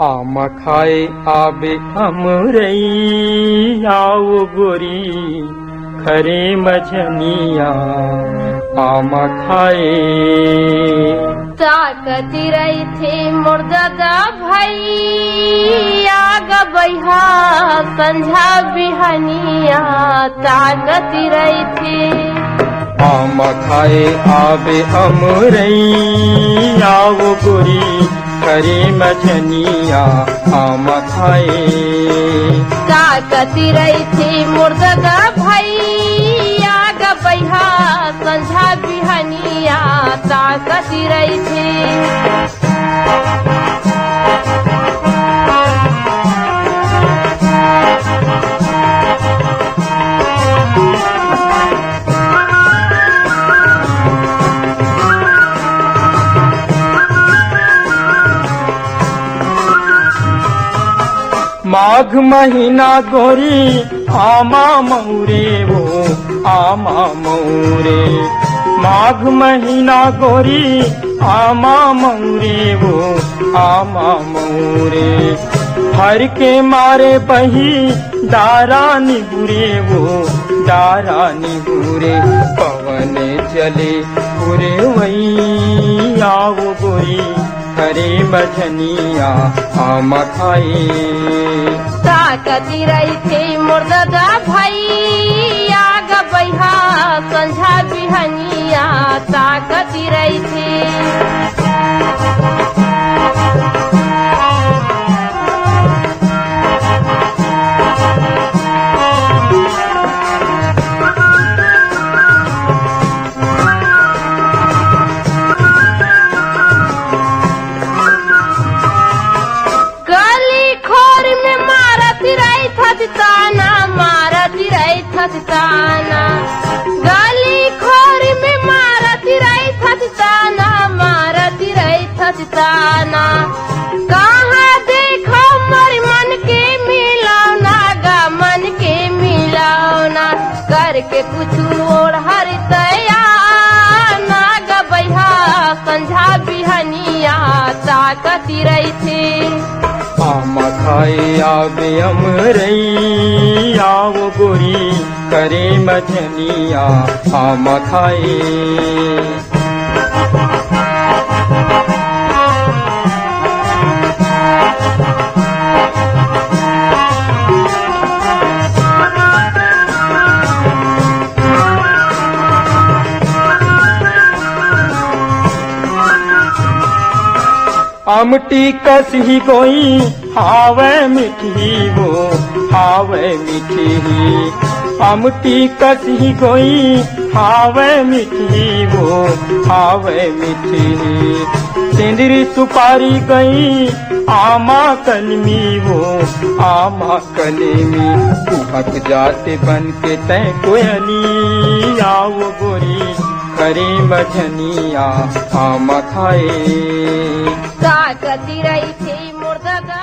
आम खाए आबे अमरई आओ गोरी खरे मझनिया आम खाए। ताकती रही थी मुर्दादा भाई आग बैहा संझा बिहनिया ताकती रही थी। आम खाए आबे अमरई आओ गोरी खरे मझनिया आम खाए। ताकती रही थी मुर्दादा भाई आग बैहा संझा बिहनिया ताकती रही थी। माघ महीना गोरी आमा मऊरे वो आमा मऊरे। माघ महीना गोरी आमा मऊरे वो आमा मऊरे। हर के मारे बही दारा निबुरे वो दारा निबुरे। पवन चले पूरे वही आओ गोरी खरे मझनिया आम खाए। ताकती रही थी मुर्दादा भाई आग बैहा संझा बिहनिया ताकती रही थी। ताना गली खोर में मारती रही ताना मारती रही ताना। कहाँ देखो मर मन के मिलावना गा मन के मिलावना करके कुछ और हर तया नाग बैहा संझा बिहनिया ताकती रही थी। आम खाए आबे अमरई आओ गोरी करे मझनिया आम खाए। आमटी कसी कोई हावे मिठी वो हावे मिठी। आमटी कसी कोई हावे मिठी वो हावे मिठी। सिंदरी सुपारी गई आमा कलमी वो आमा कलमी। कुहक जाते बन के तय कोयली आओ गोरी खरे मझनिया आम खाए। ताकती रही थी मुर्दादा